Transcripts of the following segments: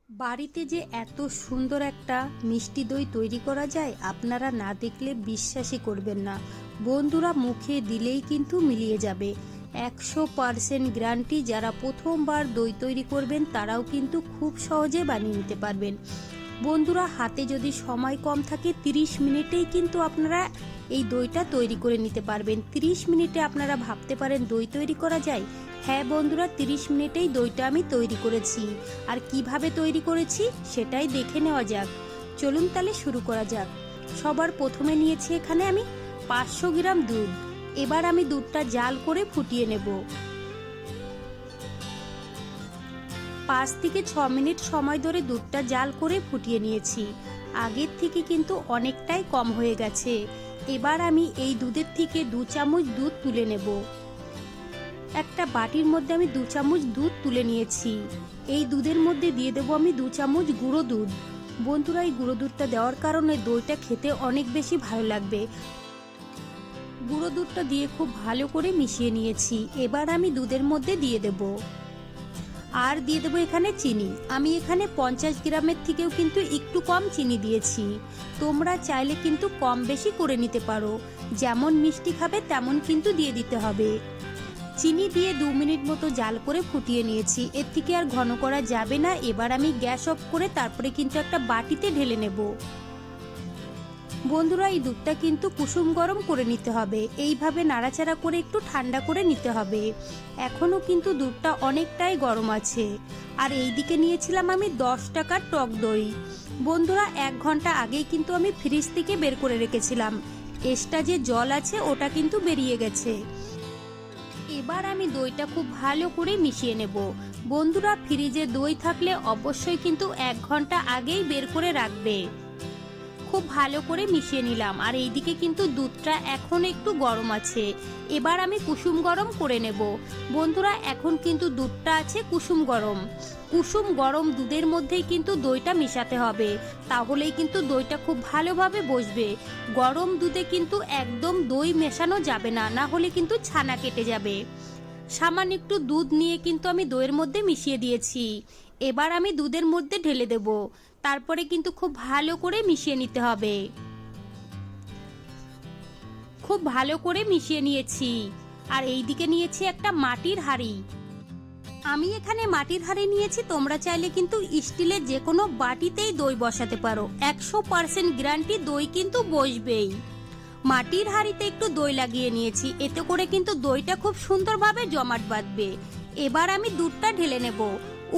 বাড়িতে যে এত সুন্দর একটা মিষ্টি দই তৈরি করা যায় আপনারা না দেখলে বিশ্বাসই করবেন না। বন্ধুরা মুখে দিলেই কিন্তু মিলিয়ে যাবে। 100% গ্যারান্টি। যারা প্রথমবার দই তৈরি করবেন তারাও কিন্তু খুব সহজে বানিয়ে নিতে পারবেন। বন্ধুরা হাতে যদি সময় কম থাকে 30 মিনিটেই কিন্তু আপনারা এই দইটা তৈরি করে নিতে পারবেন। 30 মিনিটে আপনারা ভাবতে পারেন দই তৈরি করা যায়। হ্যাঁ বন্ধুরা, 30 মিনিটেই দইটা আমি তৈরি করেছি। আর কিভাবে তৈরি করেছি সেটাই দেখে নেওয়া যাক। চলুন তাহলে শুরু করা যাক। সবার প্রথমে নিয়েছি এখানে আমি 500 গ্রাম দুধ। এবার আমি দুধটা জাল করে ফুটিয়ে নেব। 5 থেকে 6 মিনিট সময় ধরে দুধটা জাল করে ফুটিয়ে নিয়েছি। আগের থেকে কিন্তু অনেকটাই কম হয়ে গেছে। এবার আমি এই দুধের থেকে 2 চামচ দুধ তুলে নেব। একটা বাটির মধ্যে আমি 2 চামচ দুধ তুলে নিয়েছি। এই দুধের মধ্যে দিয়ে দেবো আমি 2 চামচ গুঁড়ো দুধ। বন্ধুরা এই গুঁড়ো দুধটা দেওয়ার কারণে দইটা খেতে অনেক বেশি ভালো লাগবে। গুঁড়ো দুধটা দিয়ে খুব ভালো করে মিশিয়ে নিয়েছি। এবার আমি দুধের মধ্যে দিয়ে দেব আর দিয়ে দেবো এখানে চিনি। আমি এখানে 50 গ্রামের থেকেও কিন্তু একটু কম চিনি দিয়েছি। তোমরা চাইলে কিন্তু কম বেশি করে নিতে পারো। যেমন মিষ্টি খাবে তেমন কিন্তু দিয়ে দিতে হবে। চিনি দিয়ে 2 মিনিট মতো জাল করে ফুটিয়ে নিয়েছি। এর থেকে আর ঘন করা যাবে না। এবার আমি গ্যাস অফ করে তারপরে কিন্তু একটা বাটিতে ঢেলে নেব। বন্ধুরা এই দুধটা কিন্তু কুসুম গরম করে নিতে হবে। এইভাবে নাড়াচাড়া করে একটু ঠান্ডা করে নিতে হবে। এখনো কিন্তু দুধটা অনেকটাই গরম আছে। আর এই দিকে নিয়েছিলাম আমি 10 টাকার টক দই। বন্ধুরা 1 ঘন্টা আগেই কিন্তু আমি ফ্রিজ থেকে বের করে রেখেছিলাম। এক্সট্রা যে জল আছে ওটা কিন্তু বেরিয়ে গেছে। এবার আমি দইটা খুব ভালো করে মিশিয়ে নেব। বন্ধুরা ফ্রিজে দই থাকলে অবশ্যই কিন্তু 1 ঘন্টা আগেই বের করে রাখবে। খুব ভালো করে মিশিয়ে নিলাম। আর এইদিকে কিন্তু দুধটা এখন একটু গরম আছে। এবার আমি কুসুম গরম করে নেব। বন্ধুরা এখন কিন্তু দুধটা আছে কুসুম গরম। কুসুম গরম দুধের মধ্যেই কিন্তু দইটা মিশাতে হবে, তাহলেই কিন্তু দইটা খুব ভালোভাবে বসবে। গরম দুধে কিন্তু একদম দই মেশানো যাবে না, না হলে কিন্তু ছানা কেটে যাবে। সামান্য একটু দুধ নিয়ে কিন্তু আমি দইয়ের মধ্যে মিশিয়ে দিয়েছি। এবার আমি দুধের মধ্যে ঢেলে দেব। তারপরে কিন্তু খুব ভালো করে মিশিয়ে নিতে হবে। খুব ভালো করে মিশিয়ে নিয়েছি। আর এইদিকে নিয়েছি একটা মাটির হাঁড়ি। আমি এখানে মাটির হাঁড়ি নিয়েছি। তোমরা চাইলে কিন্তু স্টিলের যে কোনো বাটিতেই দই বসাতে পারো। 100% গ্যারান্টি দই কিন্তু বসবেই। মাটির হাঁড়িতে একটু দই লাগিয়ে নিয়েছি। এতে করে কিন্তু দইটা খুব সুন্দরভাবে জমাট বাঁধবে। এবার আমি দুধটা ঢেলে নেব।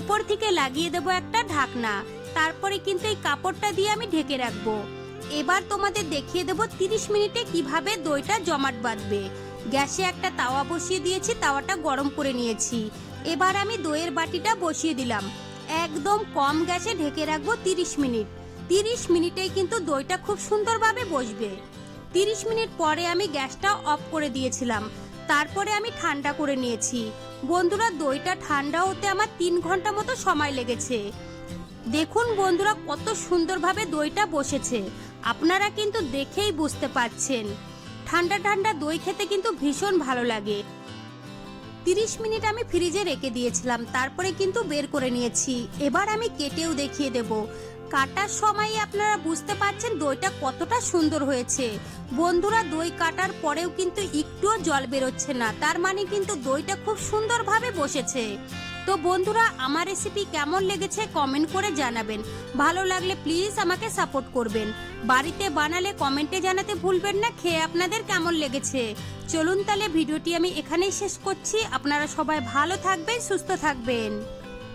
উপর থেকে লাগিয়ে দেব একটা ঢাকনা। তারপরে কিন্তু এই কাপড়টা দিয়ে আমি ঢেকে রাখবো। এবার তোমাদের দেখিয়ে দেব 30 মিনিটে কিভাবে দইটা জমাট বাঁধবে। গ্যাসে একটা তাওয়া বসিয়ে দিয়েছি, তাওয়াটা গরম করে নিয়েছি। এবার আমি দইয়ের বাটিটা বসিয়ে দিলাম। একদম কম গ্যাসে ঢেকে রাখবো 30 মিনিট। 30 মিনিটেই কিন্তু দইটা খুব সুন্দরভাবে বসবে। 30 মিনিট পরে আমি গ্যাসটা অফ করে দিয়েছিলাম। তারপরে আমি ঠান্ডা করে নিয়েছি। বন্ধুরা দইটা ঠান্ডা হতে আমার 3 ঘন্টা মতো সময় লেগেছে। দেখুন বন্ধুরা কত সুন্দরভাবে দইটা বসেছে। আপনারা কিন্তু দেখেই বুঝতে পারছেন। ঠান্ডা ঠান্ডা দই খেতে কিন্তু ভীষণ ভালো লাগে। 30 মিনিট আমি ফ্রিজে রেখে দিয়েছিলাম, তারপরে কিন্তু বের করে নিয়েছি। এবার আমি কেটেও দেখিয়ে দেব। কাটার সময় আপনারা বুঝতে পারছেন দইটা কতটা সুন্দর হয়েছে। বন্ধুরা দই কাটার পরেও কিন্তু একটুও জল বেরোচ্ছে না, তার মানে কিন্তু দইটা খুব সুন্দরভাবে বসেছে। তো বন্ধুরা আমার রেসিপি কেমন লেগেছে কমেন্ট করে জানাবেন। ভালো লাগলে প্লিজ আমাকে সাপোর্ট করবেন। বাড়িতে বানালে কমেন্টে জানাতে ভুলবেন না খেয়ে আপনাদের কেমন লেগেছে। চলুন তাহলে ভিডিওটি আমি এখানেই শেষ করছি। আপনারা সবাই ভালো থাকবেন, সুস্থ থাকবেন।